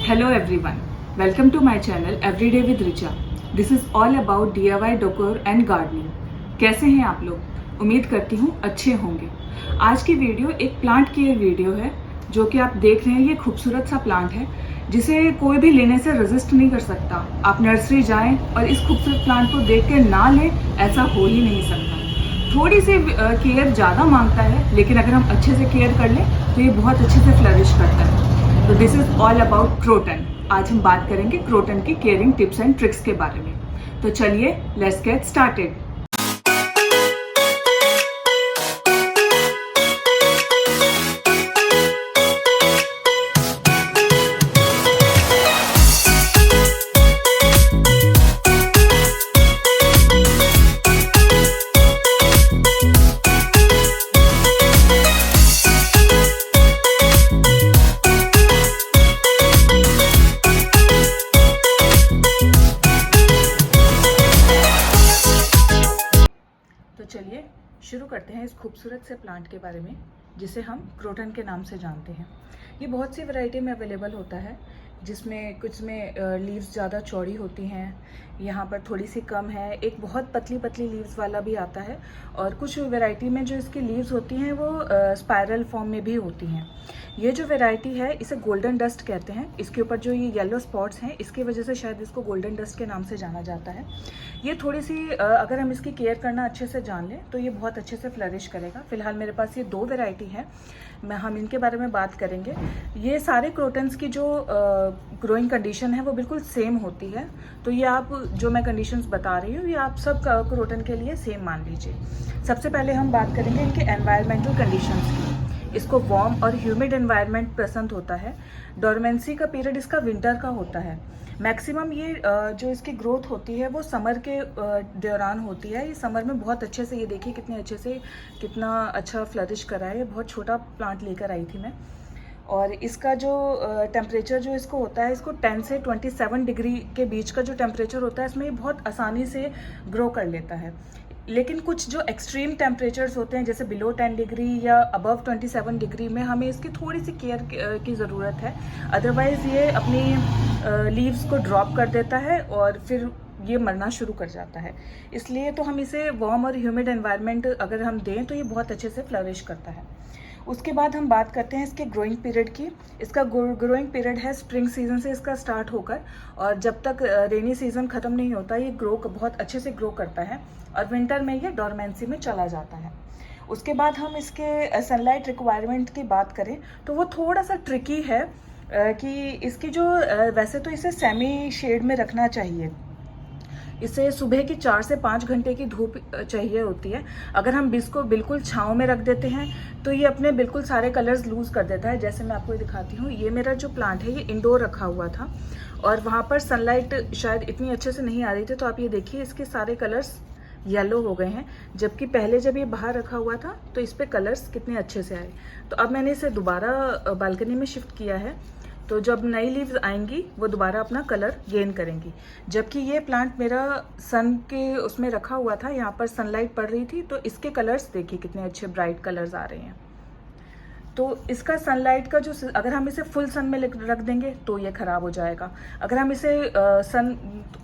Hello everyone, welcome to my channel Everyday with Richa. This is all about DIY decor and gardening. कैसे हैं आप लोग? उम्मीद करती हूँ अच्छे होंगे। आज की वीडियो एक प्लांट केयर वीडियो है जो कि आप देख रहे हैं। ये खूबसूरत सा प्लांट है जिसे कोई भी लेने से रेजिस्ट नहीं कर सकता। आप नर्सरी जाएं और इस खूबसूरत प्लांट को देख के ना लें, ऐसा हो ही नहीं सकता। थोड़ी सी केयर ज़्यादा मांगता है, लेकिन अगर हम अच्छे से केयर कर लें तो ये बहुत अच्छे से फ्लरिश करता है। तो this is all about croton. आज हम बात करेंगे क्रोटन की केयरिंग टिप्स एंड ट्रिक्स के बारे में। तो चलिए लेट्स गेट स्टार्टेड। चलिए शुरू करते हैं इस खूबसूरत से प्लांट के बारे में जिसे हम क्रोटन के नाम से जानते हैं। ये बहुत सी वैरायटी में अवेलेबल होता है, जिसमें कुछ में लीव्स ज़्यादा चौड़ी होती हैं, यहाँ पर थोड़ी सी कम है। एक बहुत पतली पतली लीव्स वाला भी आता है, और कुछ वैरायटी में जो इसकी लीव्स होती हैं वो स्पायरल फॉर्म में भी होती हैं। ये जो वैरायटी है इसे गोल्डन डस्ट कहते हैं। इसके ऊपर जो ये येलो स्पॉट्स हैं, इसकी वजह से शायद इसको गोल्डन डस्ट के नाम से जाना जाता है। ये थोड़ी सी अगर हम इसकी केयर करना अच्छे से जान लें तो ये बहुत अच्छे से फ्लरिश करेगा। फिलहाल मेरे पास ये दो वैरायटी है, हम इनके बारे में बात करेंगे। ये सारे क्रोटन्स की जो ग्रोइंग कंडीशन है वो बिल्कुल सेम होती है। तो ये आप जो मैं कंडीशंस बता रही हूँ ये आप सब क्रोटन के लिए सेम मान लीजिए। सबसे पहले हम बात करेंगे इनके एनवायरमेंटल कंडीशंस की। इसको वार्म और ह्यूमिड एनवायरनमेंट पसंद होता है। डोरमेंसी का पीरियड इसका विंटर का होता है। मैक्सिमम ये जो इसकी ग्रोथ होती है वो समर के दौरान होती है। ये समर में बहुत अच्छे से, ये देखिए कितने अच्छे से, कितना अच्छा फ्लरिश करा है। ये बहुत छोटा प्लांट लेकर आई थी मैं। और इसका जो टेम्परेचर जो इसको होता है, इसको 10 से 27 डिग्री के बीच का जो टेम्परेचर होता है, इसमें ये बहुत आसानी से ग्रो कर लेता है। लेकिन कुछ जो एक्सट्रीम टेम्परेचर्स होते हैं, जैसे बिलो 10 डिग्री या अबव 27 डिग्री में, हमें इसकी थोड़ी सी केयर की ज़रूरत है। अदरवाइज़ ये अपनी लीव्स को ड्रॉप कर देता है और फिर ये मरना शुरू कर जाता है। इसलिए तो हम इसे वार्म और ह्यूमिड एनवायरनमेंट अगर हम दें तो ये बहुत अच्छे से फ्लरिश करता है। उसके बाद हम बात करते हैं इसके ग्रोइंग पीरियड की। इसका ग्रोइंग पीरियड है स्प्रिंग सीजन से इसका स्टार्ट होकर, और जब तक रेनी सीजन ख़त्म नहीं होता ये बहुत अच्छे से ग्रो करता है, और विंटर में ये डोरमेंसी में चला जाता है। उसके बाद हम इसके सनलाइट रिक्वायरमेंट की बात करें तो वो थोड़ा सा ट्रिकी है कि इसकी जो वैसे तो इसे सेमी शेड में रखना चाहिए। इसे सुबह की 4 से 5 घंटे की धूप चाहिए होती है। अगर हम इसको बिल्कुल छाँव में रख देते हैं तो ये अपने बिल्कुल सारे कलर्स लूज़ कर देता है। जैसे मैं आपको दिखाती हूँ, ये मेरा जो प्लांट है ये इंडोर रखा हुआ था और वहाँ पर सनलाइट शायद इतनी अच्छे से नहीं आ रही थी, तो आप ये देखिए इसके सारे कलर्स येलो हो गए हैं। जबकि पहले जब ये बाहर रखा हुआ था तो इस पर कलर्स कितने अच्छे से आए। तो अब मैंने इसे दोबारा बालकनी में शिफ्ट किया है, तो जब नई लीव्स आएंगी वो दोबारा अपना कलर गेन करेंगी। जबकि ये प्लांट मेरा सन के उसमें रखा हुआ था, यहाँ पर सनलाइट पड़ रही थी, तो इसके कलर्स देखिए कितने अच्छे ब्राइट कलर्स आ रहे हैं। तो इसका सनलाइट का जो, अगर हम इसे फुल सन में रख देंगे तो ये ख़राब हो जाएगा। अगर हम इसे सन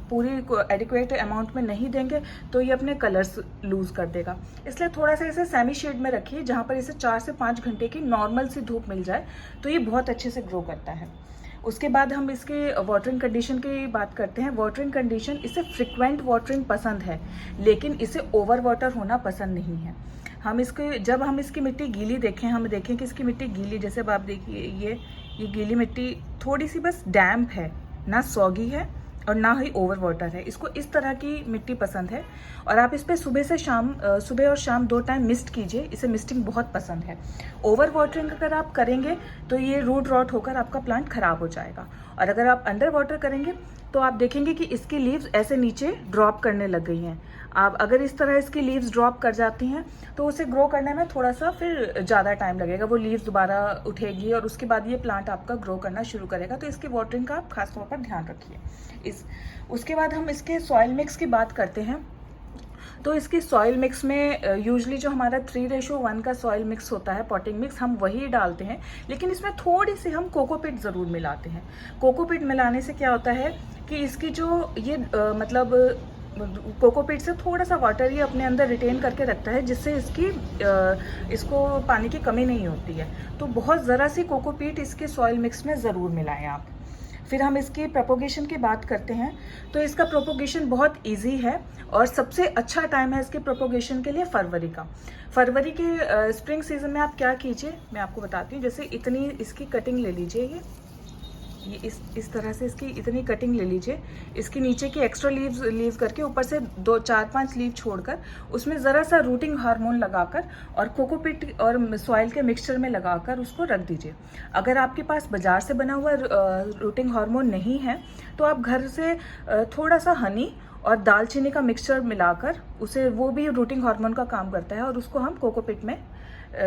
पूरी एडिक्वेट अमाउंट में नहीं देंगे तो ये अपने कलर्स लूज़ कर देगा। इसलिए थोड़ा सा इसे सेमी शेड में रखिए, जहाँ पर इसे 4 से 5 घंटे की नॉर्मल सी धूप मिल जाए तो ये बहुत अच्छे से ग्रो करता है। उसके बाद हम इसके वाटरिंग कंडीशन की बात करते हैं। वाटरिंग कंडीशन, इसे फ्रिक्वेंट वाटरिंग पसंद है, लेकिन इसे ओवर वाटर होना पसंद नहीं है। जब हम इसकी मिट्टी गीली देखें, हम देखें कि इसकी मिट्टी गीली, जैसे अब आप देखिए ये गीली मिट्टी थोड़ी सी बस डैम्प है, ना सॉगी है और ना ही ओवर वाटर है। इसको इस तरह की मिट्टी पसंद है। और आप इस पर सुबह और शाम 2 टाइम मिस्ट कीजिए, इसे मिस्टिंग बहुत पसंद है। ओवर वाटरिंग अगर आप करेंगे तो ये रूट रॉट होकर आपका प्लांट खराब हो जाएगा। और अगर आप अंडर वाटर करेंगे तो आप देखेंगे कि इसकी लीव्स ऐसे नीचे ड्रॉप करने लग गई हैं। आप अगर इस तरह इसकी लीव्स ड्रॉप कर जाती हैं तो उसे ग्रो करने में थोड़ा सा फिर ज़्यादा टाइम लगेगा। वो लीव्स दोबारा उठेगी और उसके बाद ये प्लांट आपका ग्रो करना शुरू करेगा। तो इसकी वाटरिंग का आप खास तौर पर ध्यान रखिए। उसके बाद हम इसके सॉइल मिक्स की बात करते हैं। तो इसकी सॉइल मिक्स में यूजली जो हमारा 3:1 का सॉइल मिक्स होता है, पॉटिंग मिक्स, हम वही डालते हैं, लेकिन इसमें थोड़ी सी हम कोकोपीट ज़रूर मिलाते हैं। कोकोपीट मिलाने से क्या होता है कि इसकी जो ये मतलब कोकोपीट से थोड़ा सा वाटर ये अपने अंदर रिटेन करके रखता है, जिससे इसको पानी की कमी नहीं होती है। तो बहुत ज़रा सी कोकोपीट इसके सॉइल मिक्स में ज़रूर मिलाएं आप। फिर हम इसकी प्रोपोगेशन की बात करते हैं, तो इसका प्रोपोगेशन बहुत इजी है और सबसे अच्छा टाइम है इसके प्रोपोगेशन के लिए फरवरी का। फरवरी के स्प्रिंग सीजन में आप क्या कीजिए, मैं आपको बताती हूँ। जैसे इतनी इसकी कटिंग ले लीजिए, ये इस तरह से इसकी इतनी कटिंग ले लीजिए। इसके नीचे की एक्स्ट्रा लीव करके ऊपर से 4-5 लीव छोड़कर उसमें ज़रा सा रूटिंग हार्मोन लगाकर और कोकोपीट और सॉइल के मिक्सचर में लगाकर उसको रख दीजिए। अगर आपके पास बाज़ार से बना हुआ रूटिंग हार्मोन नहीं है तो आप घर से थोड़ा सा हनी और दालचीनी का मिक्सचर मिलाकर उसे, वो भी रूटिंग हार्मोन का काम करता है, और उसको हम कोकोपीट में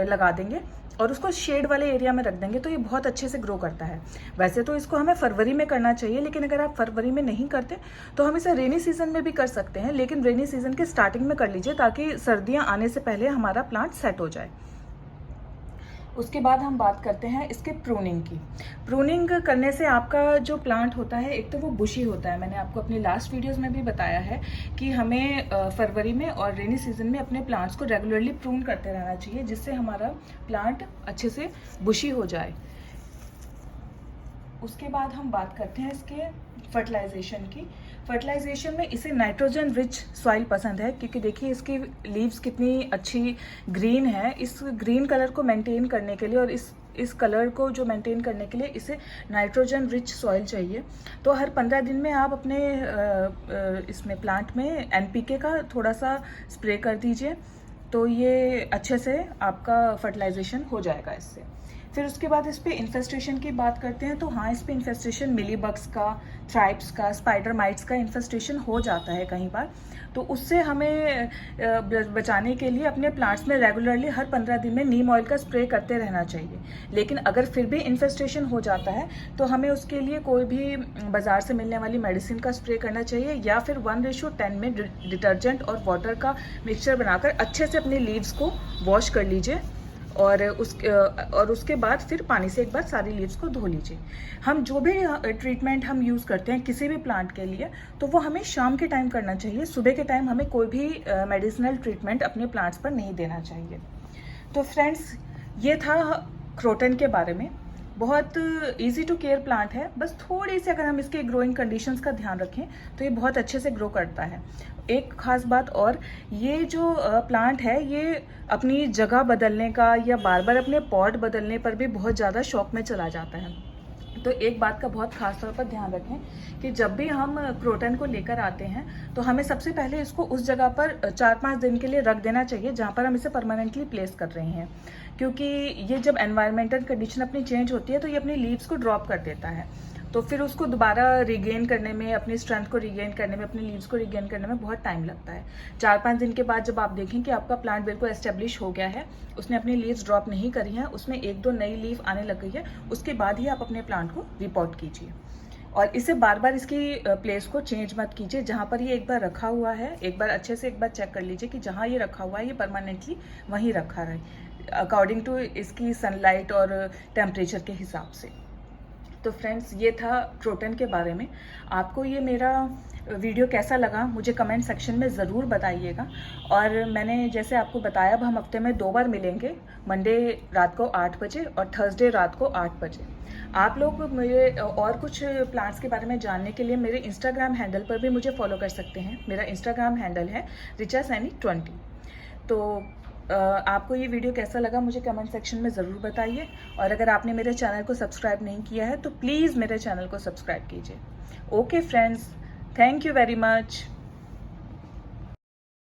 लगा देंगे और उसको शेड वाले एरिया में रख देंगे, तो ये बहुत अच्छे से ग्रो करता है। वैसे तो इसको हमें फरवरी में करना चाहिए, लेकिन अगर आप फरवरी में नहीं करते तो हम इसे रेनी सीजन में भी कर सकते हैं, लेकिन रेनी सीजन के स्टार्टिंग में कर लीजिए ताकि सर्दियां आने से पहले हमारा प्लांट सेट हो जाए। उसके बाद हम बात करते हैं इसके प्रूनिंग की। प्रूनिंग करने से आपका जो प्लांट होता है, एक तो वो बुशी होता है। मैंने आपको अपनी लास्ट वीडियोस में भी बताया है कि हमें फरवरी में और रेनी सीजन में अपने प्लांट्स को रेगुलरली प्रून करते रहना चाहिए, जिससे हमारा प्लांट अच्छे से बुशी हो जाए। उसके बाद हम बात करते हैं इसके फर्टिलाइजेशन की। फर्टिलाइजेशन में इसे नाइट्रोजन रिच सॉइल पसंद है, क्योंकि देखिए इसकी लीव्स कितनी अच्छी ग्रीन है। इस ग्रीन कलर को मेंटेन करने के लिए और इस कलर को जो मेंटेन करने के लिए इसे नाइट्रोजन रिच सॉइल चाहिए। तो हर 15 दिन में आप अपने इसमें प्लांट में NPK का थोड़ा सा स्प्रे कर दीजिए, तो ये अच्छे से आपका फर्टिलाइजेशन हो जाएगा इससे। फिर उसके बाद इस पे इन्फेस्टेशन की बात करते हैं, तो हाँ, इस पे इन्फेस्टेशन मिलीबग्स का, थ्राइप्स का, स्पाइडर माइट्स का इन्फेस्टेशन हो जाता है कई बार। तो उससे हमें बचाने के लिए अपने प्लांट्स में रेगुलरली हर 15 दिन में नीम ऑयल का स्प्रे करते रहना चाहिए। लेकिन अगर फिर भी इन्फेस्टेशन हो जाता है तो हमें उसके लिए कोई भी बाज़ार से मिलने वाली मेडिसिन का स्प्रे करना चाहिए, या फिर 1:10 में डिटर्जेंट और वाटर का मिक्सचर बनाकर अच्छे से अपनी लीव्स को वॉश कर लीजिए और उसके बाद फिर पानी से एक बार सारी लीव्स को धो लीजिए। हम जो भी ट्रीटमेंट हम यूज़ करते हैं किसी भी प्लांट के लिए, तो वो हमें शाम के टाइम करना चाहिए। सुबह के टाइम हमें कोई भी मेडिसिनल ट्रीटमेंट अपने प्लांट्स पर नहीं देना चाहिए। तो फ्रेंड्स, ये था क्रोटन के बारे में। बहुत इजी टू केयर प्लांट है, बस थोड़ी सी अगर हम इसके ग्रोइंग कंडीशंस का ध्यान रखें तो ये बहुत अच्छे से ग्रो करता है। एक खास बात और, ये जो प्लांट है ये अपनी जगह बदलने का या बार बार अपने पॉट बदलने पर भी बहुत ज़्यादा शौक में चला जाता है। तो एक बात का बहुत खास तौर पर ध्यान रखें कि जब भी हम क्रोटन को लेकर आते हैं तो हमें सबसे पहले इसको उस जगह पर 4-5 दिन के लिए रख देना चाहिए जहाँ पर हम इसे परमानेंटली प्लेस कर रहे हैं, क्योंकि ये जब एनवायरमेंटल कंडीशन अपनी चेंज होती है तो ये अपनी लीव्स को ड्रॉप कर देता है। तो फिर उसको दोबारा रिगेन करने में, अपनी स्ट्रेंथ को रिगेन करने में, अपनी लीव्स को रिगेन करने में बहुत टाइम लगता है। 4-5 दिन के बाद जब आप देखें कि आपका प्लांट बिल्कुल एस्टेब्लिश हो गया है, उसने अपनी लीव्स ड्रॉप नहीं करी हैं, उसमें 1-2 नई लीव आने लग गई है, उसके बाद ही आप अपने प्लांट को रिपोर्ट कीजिए। और इसे बार बार इसकी प्लेस को चेंज मत कीजिए। जहाँ पर ये एक बार रखा हुआ है, एक बार अच्छे से एक बार चेक कर लीजिए कि जहाँ ये रखा हुआ है ये परमानेंटली वहीं रखा रहे, अकॉर्डिंग टू इसकी सनलाइट और टेम्परेचर के हिसाब से। तो फ्रेंड्स, ये था क्रोटन के बारे में। आपको ये मेरा वीडियो कैसा लगा मुझे कमेंट सेक्शन में ज़रूर बताइएगा। और मैंने जैसे आपको बताया, अब हम हफ्ते में 2 बार मिलेंगे, मंडे रात को 8 बजे और थर्सडे रात को 8 बजे। आप लोग मेरे और कुछ प्लांट्स के बारे में जानने के लिए मेरे इंस्टाग्राम हैंडल पर भी मुझे फॉलो कर सकते हैं। मेरा इंस्टाग्राम हैंडल है richasaini20। तो आपको ये वीडियो कैसा लगा मुझे कमेंट सेक्शन में ज़रूर बताइए। और अगर आपने मेरे चैनल को सब्सक्राइब नहीं किया है तो प्लीज़ मेरे चैनल को सब्सक्राइब कीजिए। Okay friends, thank you very much.